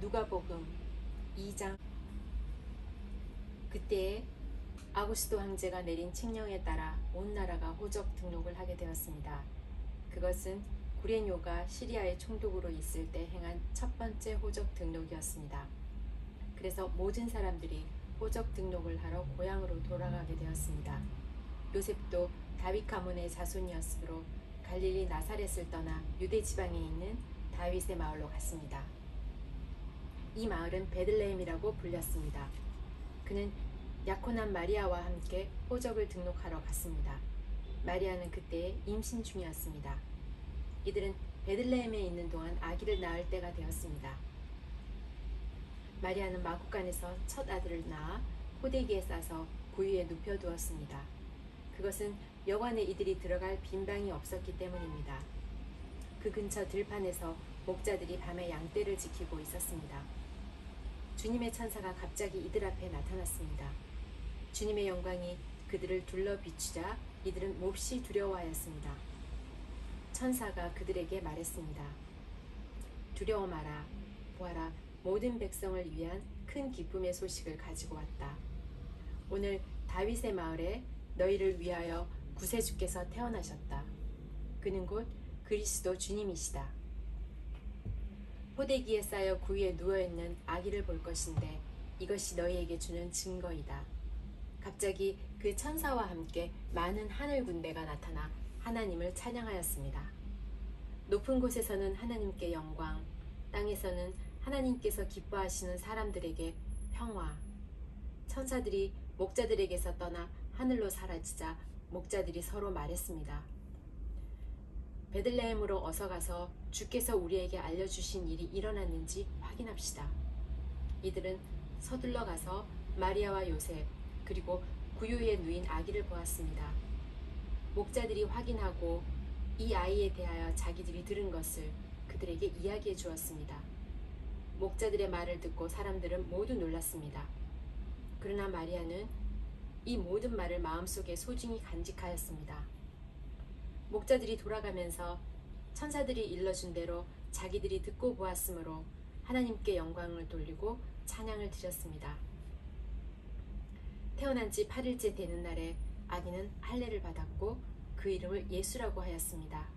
누가복음 2장. 그때에 아구스도 황제가 내린 칙령에 따라 온 나라가 호적 등록을 하게 되었습니다. 그것은 구레뇨가 시리아의 총독으로 있을 때 행한 첫 번째 호적 등록이었습니다. 그래서 모든 사람들이 호적 등록을 하러 고향으로 돌아가게 되었습니다. 요셉도 다윗 가문의 자손이었으므로 갈릴리 나사렛을 떠나 유대 지방에 있는 다윗의 마을로 갔습니다. 이 마을은 베들레헴이라고 불렸습니다. 그는 약혼한 마리아와 함께 호적을 등록하러 갔습니다. 마리아는 그때 임신 중이었습니다. 이들은 베들레헴에 있는 동안 아기를 낳을 때가 되었습니다. 마리아는 마구간에서 첫 아들을 낳아 포대기에 싸서 구유에 눕혀두었습니다. 그것은 여관에 이들이 들어갈 빈 방이 없었기 때문입니다. 그 근처 들판에서 목자들이 밤에 양떼를 지키고 있었습니다. 주님의 천사가 갑자기 이들 앞에 나타났습니다. 주님의 영광이 그들을 둘러 비추자 이들은 몹시 두려워하였습니다. 천사가 그들에게 말했습니다. 두려워 마라. 보아라, 모든 백성을 위한 큰 기쁨의 소식을 가지고 왔다. 오늘 다윗의 마을에 너희를 위하여 구세주께서 태어나셨다. 그는 곧 그리스도 주님이시다. 포대기에 쌓여 구유에 누워있는 아기를 볼 것인데 이것이 너희에게 주는 증거이다. 갑자기 그 천사와 함께 많은 하늘 군대가 나타나 하나님을 찬양하였습니다. 높은 곳에서는 하나님께 영광, 땅에서는 하나님께서 기뻐하시는 사람들에게 평화. 천사들이 목자들에게서 떠나 하늘로 사라지자 목자들이 서로 말했습니다. 베들레헴으로 어서 가서 주께서 우리에게 알려주신 일이 일어났는지 확인합시다. 이들은 서둘러 가서 마리아와 요셉 그리고 구유에 누인 아기를 보았습니다. 목자들이 확인하고 이 아이에 대하여 자기들이 들은 것을 그들에게 이야기해 주었습니다. 목자들의 말을 듣고 사람들은 모두 놀랐습니다. 그러나 마리아는 이 모든 말을 마음속에 소중히 간직하였습니다. 목자들이 돌아가면서 천사들이 일러준 대로 자기들이 듣고 보았으므로 하나님께 영광을 돌리고 찬양을 드렸습니다. 태어난 지 8일째 되는 날에 아기는 할례를 받았고 그 이름을 예수라고 하였습니다.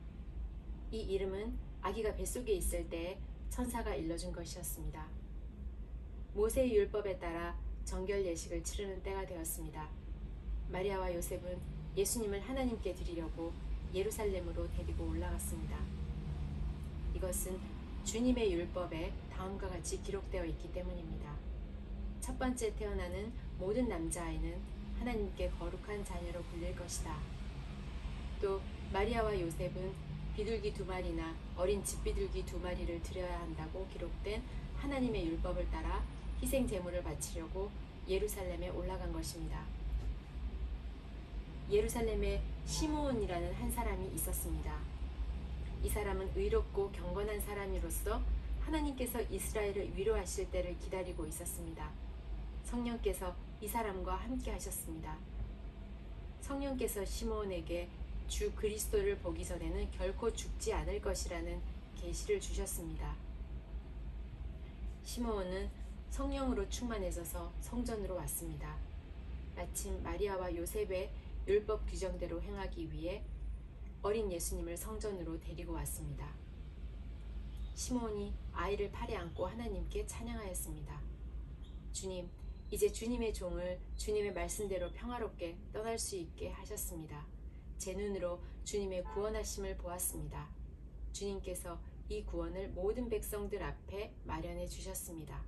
이 이름은 아기가 뱃속에 있을 때 천사가 일러준 것이었습니다. 모세의 율법에 따라 정결 예식을 치르는 때가 되었습니다. 마리아와 요셉은 예수님을 하나님께 드리려고 예루살렘으로 데리고 올라갔습니다. 이것은 주님의 율법에 다음과 같이 기록되어 있기 때문입니다. 첫 번째 태어나는 모든 남자아이는 하나님께 거룩한 자녀로 불릴 것이다. 또 마리아와 요셉은 비둘기 2마리나 어린 집비둘기 2마리를 드려야 한다고 기록된 하나님의 율법을 따라 희생 제물을 바치려고 예루살렘에 올라간 것입니다. 예루살렘에 시므온이라는 한 사람이 있었습니다. 이 사람은 의롭고 경건한 사람으로서 하나님께서 이스라엘을 위로하실 때를 기다리고 있었습니다. 성령께서 이 사람과 함께 하셨습니다. 성령께서 시므온에게 주 그리스도를 보기 전에는 결코 죽지 않을 것이라는 계시를 주셨습니다. 시므온은 성령으로 충만해져서 성전으로 왔습니다. 마침 마리아와 요셉의 율법 규정대로 행하기 위해 어린 예수님을 성전으로 데리고 왔습니다. 시므온이 아이를 팔에 안고 하나님께 찬양하였습니다. 주님, 이제 주님의 종을 주님의 말씀대로 평화롭게 떠날 수 있게 하셨습니다. 제 눈으로 주님의 구원하심을 보았습니다. 주님께서 이 구원을 모든 백성들 앞에 마련해 주셨습니다.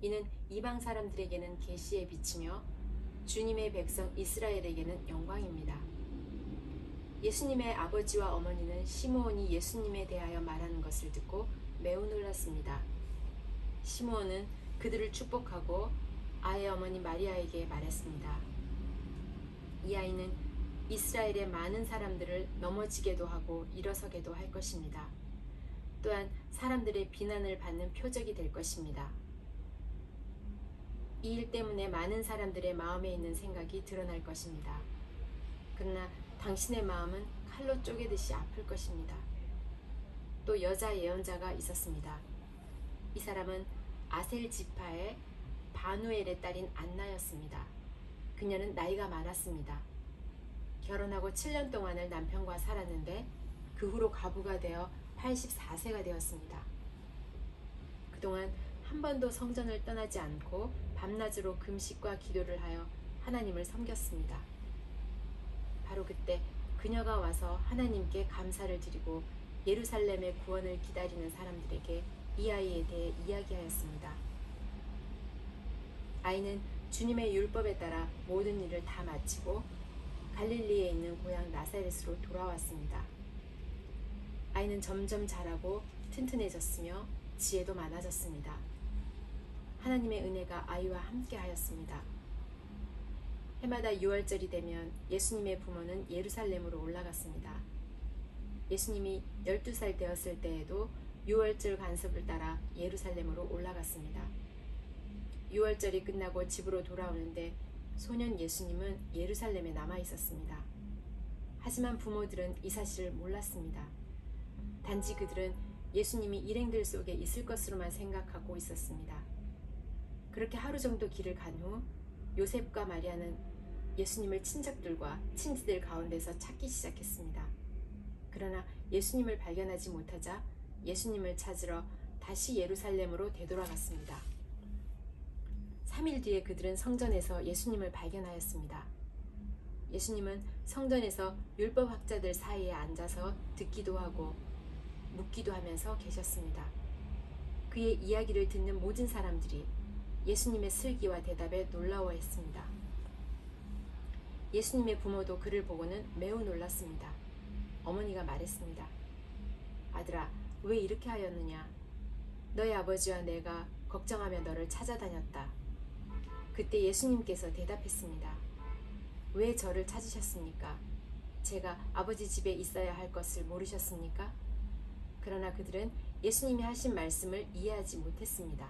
이는 이방 사람들에게는 계시의 빛이며 주님의 백성 이스라엘에게는 영광입니다. 예수님의 아버지와 어머니는 시므온이 예수님에 대하여 말하는 것을 듣고 매우 놀랐습니다. 시므온은 그들을 축복하고 아이의 어머니 마리아에게 말했습니다. 이 아이는 이스라엘의 많은 사람들을 넘어지게도 하고 일어서게도 할 것입니다. 또한 사람들의 비난을 받는 표적이 될 것입니다. 이 일 때문에 많은 사람들의 마음에 있는 생각이 드러날 것입니다. 그러나 당신의 마음은 칼로 쪼개듯이 아플 것입니다. 또 여자 예언자가 있었습니다. 이 사람은 아셀 지파의 바누엘의 딸인 안나였습니다. 그녀는 나이가 많았습니다. 결혼하고 7년 동안을 남편과 살았는데 그 후로 과부가 되어 84세가 되었습니다. 그동안 한 번도 성전을 떠나지 않고 밤낮으로 금식과 기도를 하여 하나님을 섬겼습니다. 바로 그때 그녀가 와서 하나님께 감사를 드리고 예루살렘의 구원을 기다리는 사람들에게 이 아이에 대해 이야기하였습니다. 아이는 주님의 율법에 따라 모든 일을 다 마치고 갈릴리에 있는 고향 나사렛으로 돌아왔습니다. 아이는 점점 자라고 튼튼해졌으며 지혜도 많아졌습니다. 하나님의 은혜가 아이와 함께 하였습니다. 해마다 6월절이 되면 예수님의 부모는 예루살렘으로 올라갔습니다. 예수님이 12살 되었을 때에도 6월절 관습을 따라 예루살렘으로 올라갔습니다. 6월절이 끝나고 집으로 돌아오는데 소년 예수님은 예루살렘에 남아 있었습니다. 하지만 부모들은 이 사실을 몰랐습니다. 단지 그들은 예수님이 일행들 속에 있을 것으로만 생각하고 있었습니다. 그렇게 하루 정도 길을 간 후 요셉과 마리아는 예수님을 친척들과 친지들 가운데서 찾기 시작했습니다. 그러나 예수님을 발견하지 못하자 예수님을 찾으러 다시 예루살렘으로 되돌아갔습니다. 3일 뒤에 그들은 성전에서 예수님을 발견하였습니다. 예수님은 성전에서 율법학자들 사이에 앉아서 듣기도 하고 묻기도 하면서 계셨습니다. 그의 이야기를 듣는 모든 사람들이 예수님의 슬기와 대답에 놀라워했습니다. 예수님의 부모도 그를 보고는 매우 놀랐습니다. 어머니가 말했습니다. 아들아, 왜 이렇게 하였느냐? 너희 아버지와 내가 걱정하며 너를 찾아다녔다. 그때 예수님께서 대답했습니다. 왜 저를 찾으셨습니까? 제가 아버지 집에 있어야 할 것을 모르셨습니까? 그러나 그들은 예수님이 하신 말씀을 이해하지 못했습니다.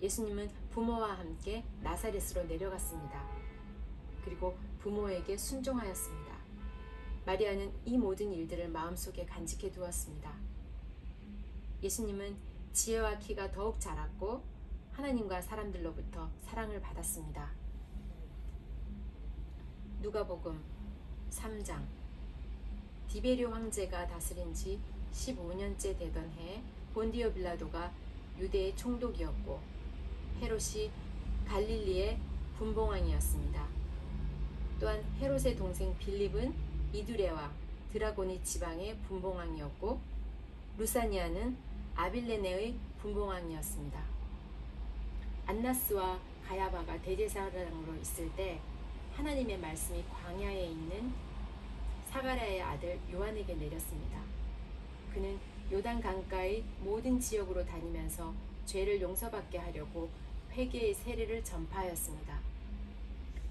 예수님은 부모와 함께 나사렛으로 내려갔습니다. 그리고 부모에게 순종하였습니다. 마리아는 이 모든 일들을 마음속에 간직해 두었습니다. 예수님은 지혜와 키가 더욱 자랐고 하나님과 사람들로부터 사랑을 받았습니다. 누가복음 3장. 디베리오 황제가 다스린 지 15년째 되던 해에 본디오 빌라도가 유대의 총독이었고 헤롯이 갈릴리의 분봉왕이었습니다. 또한 헤롯의 동생 빌립은 이두레와 드라고니 지방의 분봉왕이었고 루사니아는 아빌레네의 분봉왕이었습니다. 안나스와 가야바가 대제사장으로 있을 때 하나님의 말씀이 광야에 있는 사가랴의 아들 요한에게 내렸습니다. 그는 요단 강가의 모든 지역으로 다니면서 죄를 용서받게 하려고 회개의 세례를 전파하였습니다.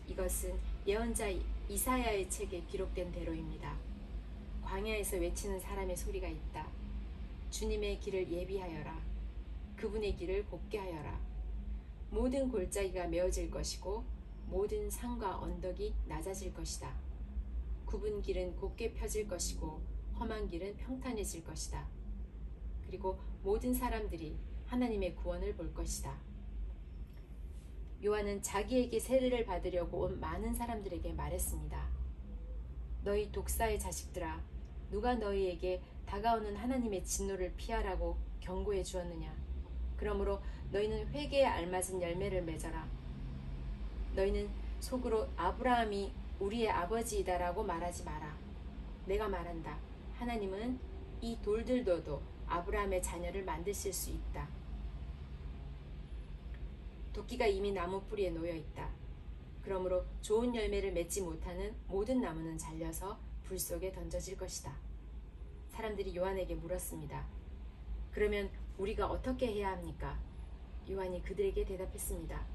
이것은 예언자 이사야의 책에 기록된 대로입니다. 광야에서 외치는 사람의 소리가 있다. 주님의 길을 예비하여라. 그분의 길을 곱게 하여라. 모든 골짜기가 메어질 것이고 모든 산과 언덕이 낮아질 것이다. 굽은 길은 곱게 펴질 것이고 험한 길은 평탄해질 것이다. 그리고 모든 사람들이 하나님의 구원을 볼 것이다. 요한은 자기에게 세례를 받으려고 온 많은 사람들에게 말했습니다. 너희 독사의 자식들아, 누가 너희에게 다가오는 하나님의 진노를 피하라고 경고해 주었느냐? 그러므로 너희는 회개에 알맞은 열매를 맺어라. 너희는 속으로 아브라함이 우리의 아버지이다라고 말하지 마라. 내가 말한다. 하나님은 이 돌들로도 아브라함의 자녀를 만드실 수 있다. 도끼가 이미 나무 뿌리에 놓여 있다. 그러므로 좋은 열매를 맺지 못하는 모든 나무는 잘려서 불 속에 던져질 것이다. 사람들이 요한에게 물었습니다. 그러면 우리가 어떻게 해야 합니까? 요한이 그들에게 대답했습니다.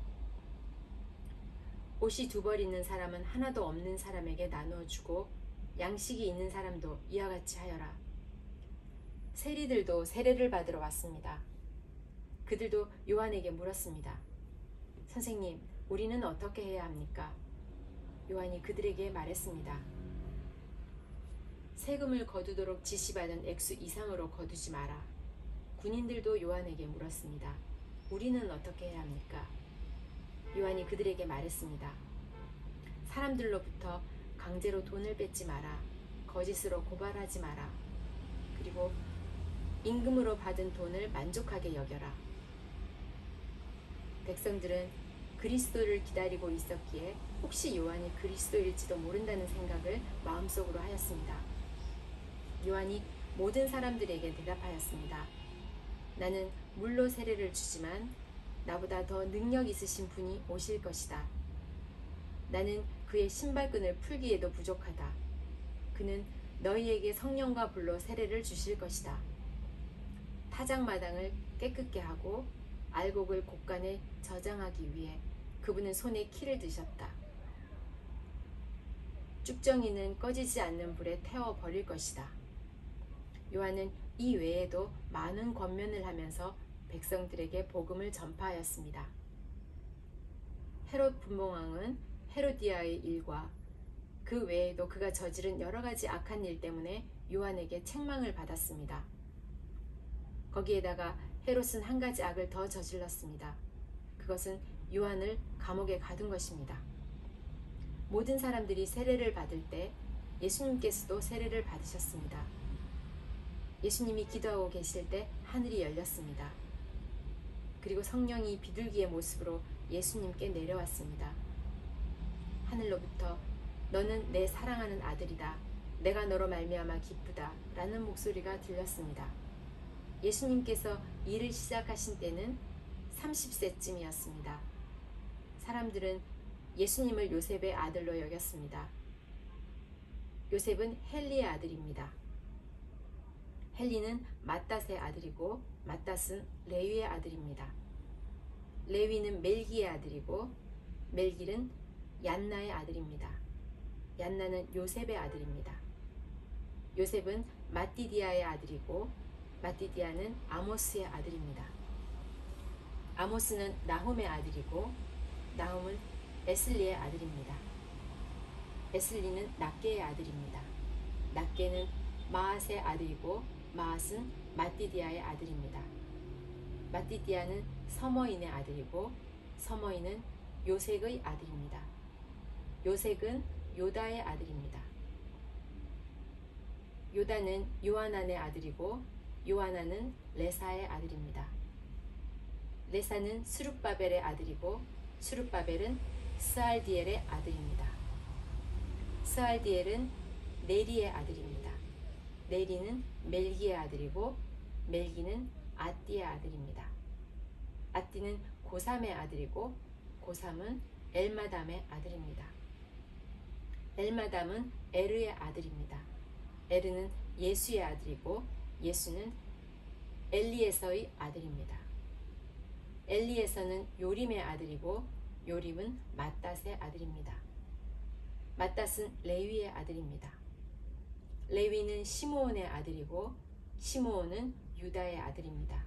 옷이 2벌 있는 사람은 하나도 없는 사람에게 나누어 주고 양식이 있는 사람도 이와 같이 하여라. 세리들도 세례를 받으러 왔습니다. 그들도 요한에게 물었습니다. 선생님, 우리는 어떻게 해야 합니까? 요한이 그들에게 말했습니다. 세금을 거두도록 지시받은 액수 이상으로 거두지 마라. 군인들도 요한에게 물었습니다. 우리는 어떻게 해야 합니까? 요한이 그들에게 말했습니다. 사람들로부터 강제로 돈을 뺏지 마라. 거짓으로 고발하지 마라. 그리고 임금으로 받은 돈을 만족하게 여겨라. 백성들은 그리스도를 기다리고 있었기에 혹시 요한이 그리스도일지도 모른다는 생각을 마음속으로 하였습니다. 요한이 모든 사람들에게 대답하였습니다. 나는 물로 세례를 주지만 나보다 더 능력 있으신 분이 오실 것이다. 나는 그의 신발끈을 풀기에도 부족하다. 그는 너희에게 성령과 불로 세례를 주실 것이다. 타작마당을 깨끗게 하고 알곡을 곡간에 저장하기 위해 그분은 손에 키를 드셨다. 쭉정이는 꺼지지 않는 불에 태워 버릴 것이다. 요한은 이 외에도 많은 권면을 하면서 백성들에게 복음을 전파하였습니다. 헤롯 분봉왕은 헤로디아의 일과 그 외에도 그가 저지른 여러 가지 악한 일 때문에 요한에게 책망을 받았습니다. 거기에다가 헤롯은 한 가지 악을 더 저질렀습니다. 그것은 요한을 감옥에 가둔 것입니다. 모든 사람들이 세례를 받을 때 예수님께서도 세례를 받으셨습니다. 예수님이 기도하고 계실 때 하늘이 열렸습니다. 그리고 성령이 비둘기의 모습으로 예수님께 내려왔습니다. 하늘로부터 너는 내 사랑하는 아들이다. 내가 너로 말미암아 기쁘다. 라는 목소리가 들렸습니다. 예수님께서 일을 시작하신 때는 30세쯤이었습니다. 사람들은 예수님을 요셉의 아들로 여겼습니다. 요셉은 헬리의 아들입니다. 헬리는 맏닷의 아들이고 맏닷은 레위의 아들입니다. 레위는 멜기의 아들이고 멜기는 얀나의 아들입니다. 얀나는 요셉의 아들입니다. 요셉은 마띠디아의 아들이고 마띠디아는 아모스의 아들입니다. 아모스는 나홈의 아들이고 나홈은 에슬리의 아들입니다. 에슬리는 낫게의 아들입니다. 낫게는 마앗의 아들이고 마앗은 마띠디아의 아들입니다. 마띠디아는 서머인의 아들이고 서머인은 요색의 아들입니다. 요색은 요다의 아들입니다. 요다는 요하난의 아들이고 요하난은 레사의 아들입니다. 레사는 스룹바벨의 아들이고 스룹바벨은 스알디엘의 아들입니다. 스알디엘은 네리의 아들입니다. 네리는 멜기의 아들이고 멜기는 아띠의 아들입니다. 아띠는 고삼의 아들이고 고삼은 엘마담의 아들입니다. 엘마담은 에르의 아들입니다. 에르는 예수의 아들이고 예수는 엘리에서의 아들입니다. 엘리에서는 요림의 아들이고 요림은 맏닷의 아들입니다. 맏닷은 레위의 아들입니다. 레위는 시므온의 아들이고 시므온은 유다의 아들입니다.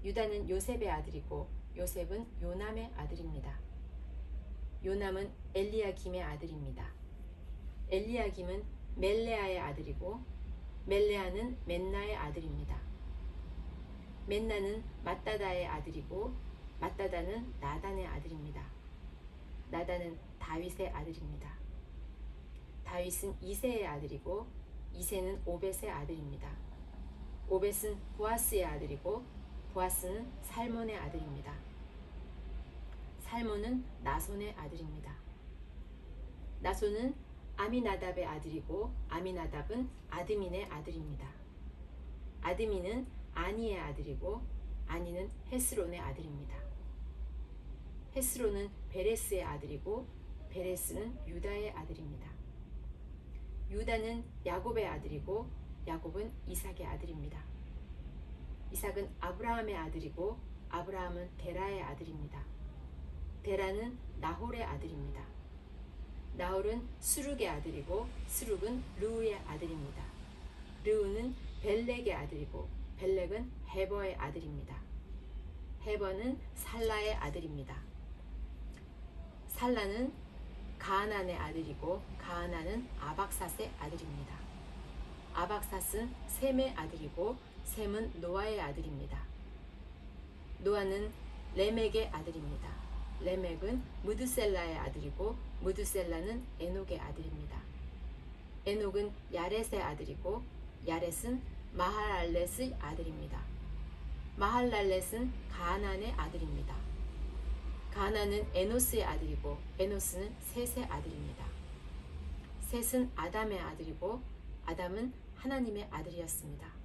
유다는 요셉의 아들이고 요셉은 요남의 아들입니다. 요남은 엘리야김의 아들입니다. 엘리야김은 멜레아의 아들이고 멜레아는 맨나의 아들입니다. 맨나는 맏다다의 아들이고 맏다다는 나단의 아들입니다. 나단은 다윗의 아들입니다. 다윗은 이새의 아들이고 이새는 오벳의 아들입니다. 오벳은 보아스의 아들이고 보아스는 살몬의 아들입니다. 살몬은 나손의 아들입니다. 나손은 아미나답의 아들이고 아미나답은 아드민의 아들입니다. 아드민은 아니의 아들이고 아니는 헤스론의 아들입니다. 헤스론은 베레스의 아들이고 베레스는 유다의 아들입니다. 유다는 야곱의 아들이고 야곱은 이삭의 아들입니다. 이삭은 아브라함의 아들이고 아브라함은 데라의 아들입니다. 데라는 나홀의 아들입니다. 나홀은 수룩의 아들이고 수룩은 르우의 아들입니다. 르우는 벨렉의 아들이고 벨렉은 헤버의 아들입니다. 헤버는 살라의 아들입니다. 살라는 가하난의 아들이고 가하난은 아박삿의 아들입니다. 아박삿은 셈의 아들이고 셈은 노아의 아들입니다. 노아는 레멕의 아들입니다. 레멕은 무드셀라의 아들이고 무드셀라는 에녹의 아들입니다. 에녹은 야렛의 아들이고 야렛은 마할알렛의 아들입니다. 마할랄렛은 가나안의 아들입니다. 가나안은 에노스의 아들이고 에노스는 셋의 아들입니다. 셋은 아담의 아들이고 아담은 하나님의 아들이었습니다.